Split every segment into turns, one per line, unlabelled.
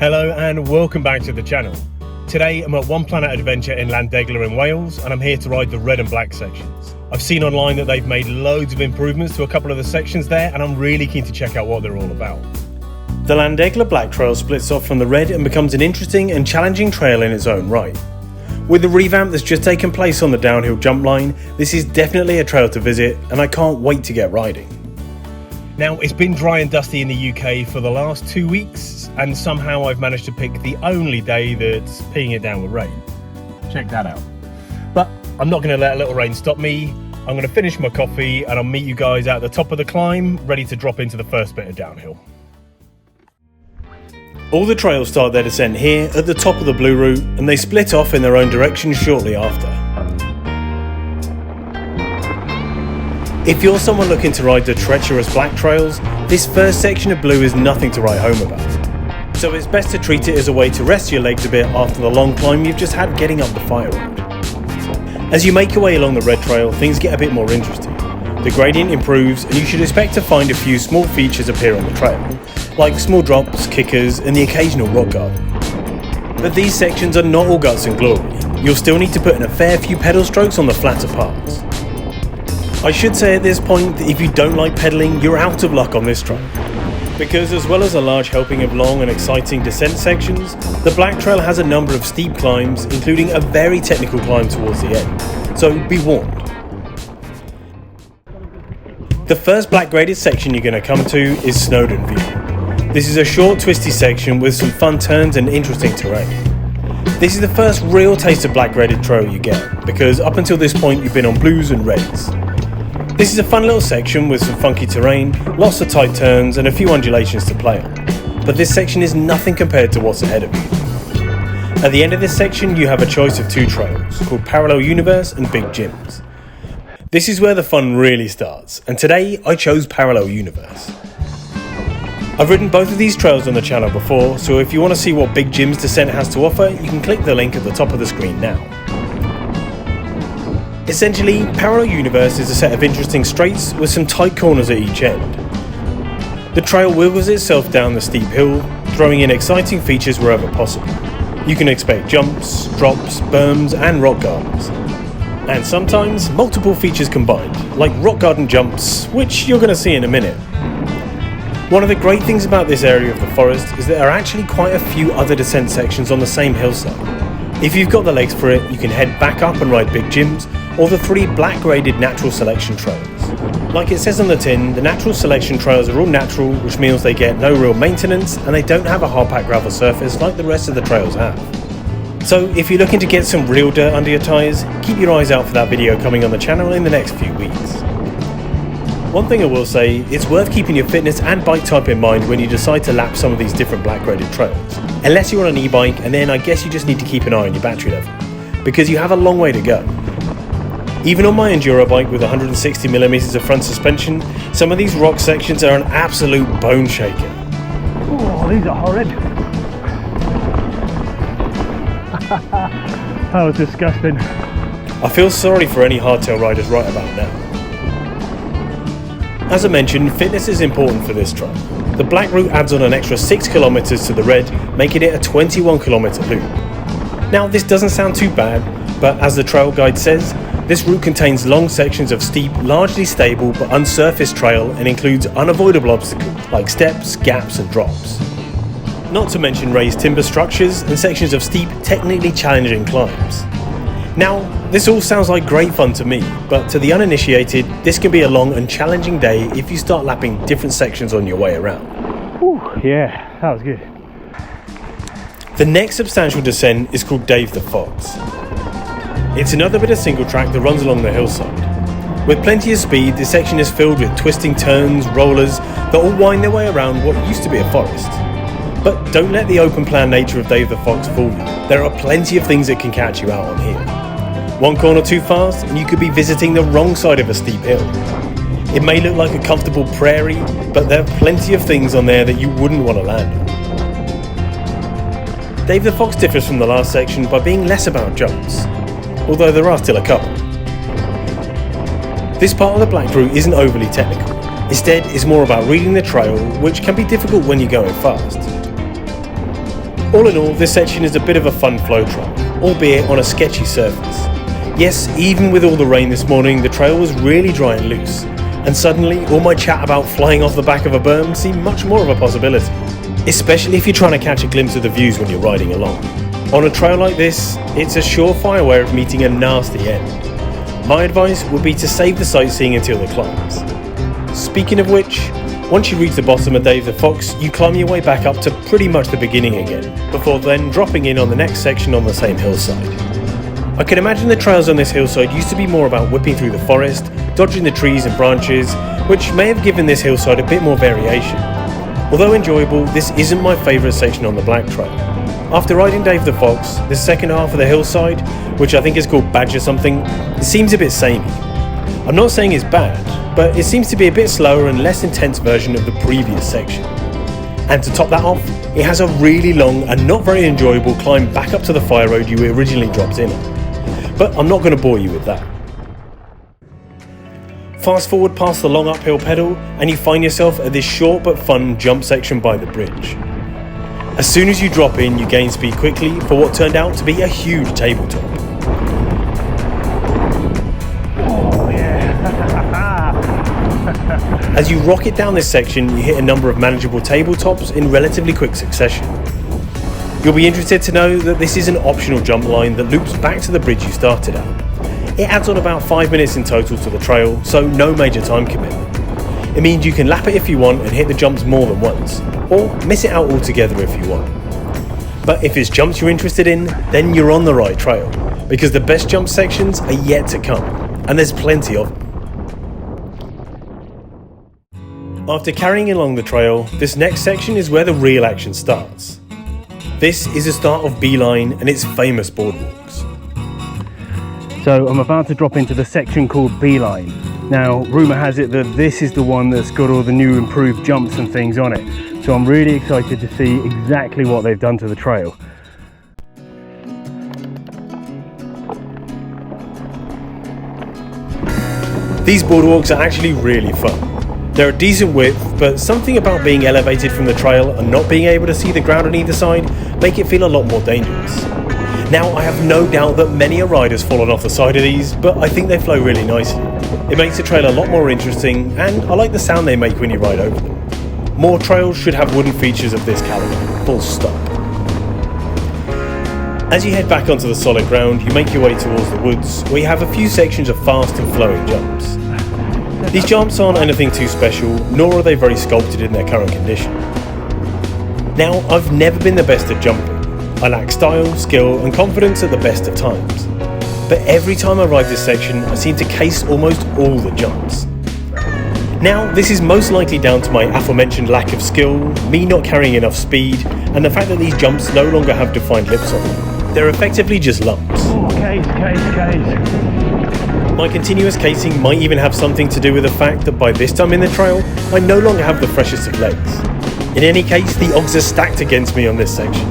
Hello and welcome back to the channel. Today I'm at One Planet Adventure in Llandegla in Wales and I'm here to ride the red and black sections. I've seen online that they've made loads of improvements to a couple of the sections there and I'm really keen to check out what they're all about. The Llandegla Black Trail splits off from the red and becomes an interesting and challenging trail in its own right. With the revamp that's just taken place on the downhill jump line, this is definitely a trail to visit and I can't wait to get riding. Now, it's been dry and dusty in the UK for the last 2 weeks, and somehow I've managed to pick the only day that's peeing it down with rain. Check that out. But I'm not going to let a little rain stop me. I'm going to finish my coffee and I'll meet you guys at the top of the climb, ready to drop into the first bit of downhill. All the trails start their descent here at the top of the blue route, and they split off in their own direction shortly after. If you're someone looking to ride the treacherous black trails, this first section of blue is nothing to write home about. So it's best to treat it as a way to rest your legs a bit after the long climb you've just had getting up the fire road. As you make your way along the red trail, things get a bit more interesting. The gradient improves and you should expect to find a few small features appear on the trail, like small drops, kickers and the occasional rock garden. But these sections are not all guts and glory. You'll still need to put in a fair few pedal strokes on the flatter parts. I should say at this point that if you don't like pedalling, you're out of luck on this trail. Because as well as a large helping of long and exciting descent sections, the Black Trail has a number of steep climbs, including a very technical climb towards the end, so be warned. The first black graded section you're going to come to is Snowdon View. This is a short twisty section with some fun turns and interesting terrain. This is the first real taste of black graded trail you get, because up until this point you've been on blues and reds. This is a fun little section with some funky terrain, lots of tight turns and a few undulations to play on, but this section is nothing compared to what's ahead of you. At the end of this section you have a choice of two trails, called Parallel Universe and Big Gyms. This is where the fun really starts, and today I chose Parallel Universe. I've ridden both of these trails on the channel before, so if you want to see what Big Gyms descent has to offer, you can click the link at the top of the screen now. Essentially, Parallel Universe is a set of interesting straights with some tight corners at each end. The trail wiggles itself down the steep hill, throwing in exciting features wherever possible. You can expect jumps, drops, berms and rock gardens. And sometimes multiple features combined, like rock garden jumps, which you're going to see in a minute. One of the great things about this area of the forest is that there are actually quite a few other descent sections on the same hillside. If you've got the legs for it, you can head back up and ride Big Gyms, or the 3 black graded natural selection trails. Like it says on the tin, the natural selection trails are all natural, which means they get no real maintenance and they don't have a hard packed gravel surface like the rest of the trails have. So if you're looking to get some real dirt under your tyres, keep your eyes out for that video coming on the channel in the next few weeks. One thing I will say, it's worth keeping your fitness and bike type in mind when you decide to lap some of these different black graded trails. Unless you're on an e-bike, and then I guess you just need to keep an eye on your battery level, because you have a long way to go. Even on my Enduro bike with 160mm of front suspension, some of these rock sections are an absolute bone shaker.
Oh, these are horrid. That was disgusting.
I feel sorry for any hardtail riders right about now. As I mentioned, fitness is important for this trail. The black route adds on an extra 6 kilometers to the red, making it a 21 kilometer loop. Now this doesn't sound too bad, but as the trail guide says, this route contains long sections of steep, largely stable but unsurfaced trail and includes unavoidable obstacles like steps, gaps and drops. Not to mention raised timber structures and sections of steep, technically challenging climbs. Now, this all sounds like great fun to me, but to the uninitiated, this can be a long and challenging day if you start lapping different sections on your way around.
Ooh, yeah, that was good.
The next substantial descent is called Dave the Fox. It's another bit of single track that runs along the hillside. With plenty of speed, this section is filled with twisting turns, rollers that all wind their way around what used to be a forest. But don't let the open plan nature of Dave the Fox fool you. There are plenty of things that can catch you out on here. One corner too fast and you could be visiting the wrong side of a steep hill. It may look like a comfortable prairie, but there are plenty of things on there that you wouldn't want to land on. Dave the Fox differs from the last section by being less about jumps, although there are still a couple. This part of the black route isn't overly technical. Instead, it's more about reading the trail, which can be difficult when you're going fast. All in all, this section is a bit of a fun flow trial, albeit on a sketchy surface. Yes, even with all the rain this morning, the trail was really dry and loose, and suddenly all my chat about flying off the back of a berm seemed much more of a possibility, especially if you're trying to catch a glimpse of the views when you're riding along. On a trail like this, it's a surefire way of meeting a nasty end. My advice would be to save the sightseeing until the climbs. Speaking of which, once you reach the bottom of Dave the Fox, you climb your way back up to pretty much the beginning again, before then dropping in on the next section on the same hillside. I can imagine the trails on this hillside used to be more about whipping through the forest, dodging the trees and branches, which may have given this hillside a bit more variation. Although enjoyable, this isn't my favourite section on the Black Trail. After riding Dave the Fox, the second half of the hillside, which I think is called Badger something, it seems a bit samey. I'm not saying it's bad, but it seems to be a bit slower and less intense version of the previous section. And to top that off, it has a really long and not very enjoyable climb back up to the fire road you originally dropped in on. But I'm not going to bore you with that. Fast forward past the long uphill pedal and you find yourself at this short but fun jump section by the bridge. As soon as you drop in, you gain speed quickly for what turned out to be a huge tabletop. As you rocket down this section, you hit a number of manageable tabletops in relatively quick succession. You'll be interested to know that this is an optional jump line that loops back to the bridge you started at. It adds on about 5 minutes in total to the trail, so no major time commitment. It means you can lap it if you want and hit the jumps more than once, or miss it out altogether if you want. But if it's jumps you're interested in, then you're on the right trail, because the best jump sections are yet to come, and there's plenty of them. After carrying along the trail, this next section is where the real action starts. This is the start of Beine and its famous boardwalks.
So I'm about to drop into the section called Beine. Now, rumour has it that this is the one that's got all the new improved jumps and things on it. So I'm really excited to see exactly what they've done to the trail.
These boardwalks are actually really fun. They're a decent width, but something about being elevated from the trail and not being able to see the ground on either side make it feel a lot more dangerous. Now, I have no doubt that many a rider's fallen off the side of these, but I think they flow really nicely. It makes the trail a lot more interesting, and I like the sound they make when you ride over them. More trails should have wooden features of this caliber, full stop. As you head back onto the solid ground, you make your way towards the woods, where you have a few sections of fast and flowing jumps. These jumps aren't anything too special, nor are they very sculpted in their current condition. Now, I've never been the best at jumping. I lack style, skill and confidence at the best of times. But every time I ride this section, I seem to case almost all the jumps. Now, this is most likely down to my aforementioned lack of skill, me not carrying enough speed, and the fact that these jumps no longer have defined lips on them. They're effectively just lumps.
Oh, case.
My continuous casing might even have something to do with the fact that by this time in the trail, I no longer have the freshest of legs. In any case, the odds are stacked against me on this section.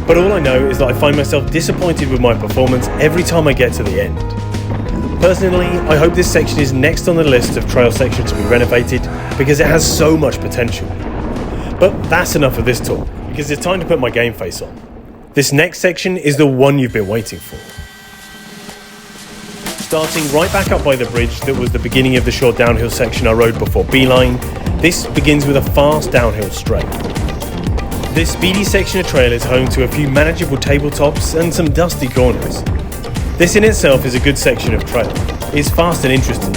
But all I know is that I find myself disappointed with my performance every time I get to the end. Personally, I hope this section is next on the list of trail sections to be renovated because it has so much potential. But that's enough of this talk, because it's time to put my game face on. This next section is the one you've been waiting for. Starting right back up by the bridge that was the beginning of the short downhill section I rode before Beine, this begins with a fast downhill straight. This speedy section of trail is home to a few manageable tabletops and some dusty corners. This in itself is a good section of trail. It's fast and interesting,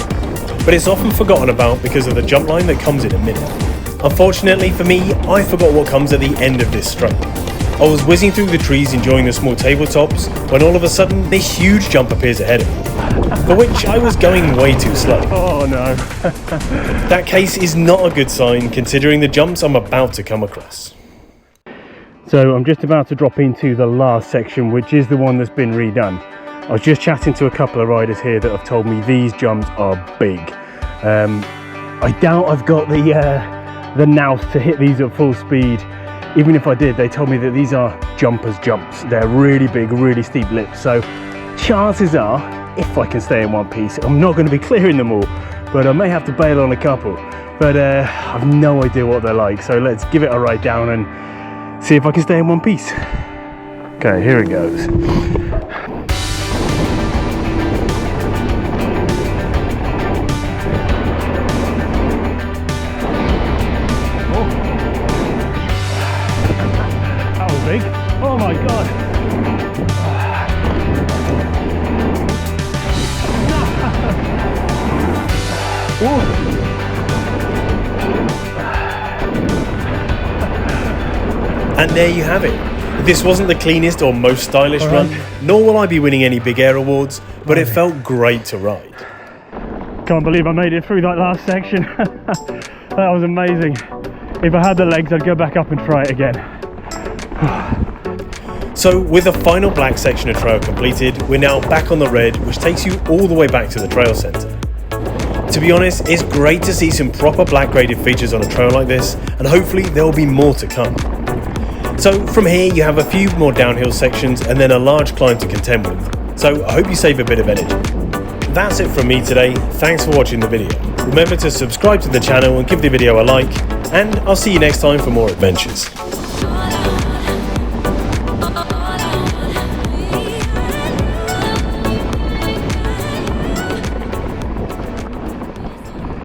but it's often forgotten about because of the jump line that comes in a minute. Unfortunately for me, I forgot what comes at the end of this straight. I was whizzing through the trees enjoying the small tabletops when all of a sudden this huge jump appears ahead of me, for which I was going way too slow.
Oh no.
That case is not a good sign considering the jumps I'm about to come across.
So I'm just about to drop into the last section, which is the one that's been redone. I was just chatting to a couple of riders here that have told me these jumps are big. I doubt I've got the nous to hit these at full speed. Even if I did, they told me that these are jumpers jumps. They're really big, really steep lips. So chances are, if I can stay in one piece, I'm not going to be clearing them all, but I may have to bail on a couple. But I've no idea what they're like. So let's give it a ride down and See if I can stay in one piece. Okay, here it goes. That was big. Oh my god.
And there you have it. This wasn't the cleanest or most stylish run, nor will I be winning any big air awards, but it felt great to ride.
Can't believe I made it through that last section. That was amazing. If I had the legs, I'd go back up and try it again.
So with the final black section of trail completed, we're now back on the red, which takes you all the way back to the trail centre. To be honest, it's great to see some proper black graded features on a trail like this, and hopefully there will be more to come. So from here you have a few more downhill sections and then a large climb to contend with. So I hope you save a bit of energy. That's it from me today. Thanks for watching the video. Remember to subscribe to the channel and give the video a like, and I'll see you next time for more adventures.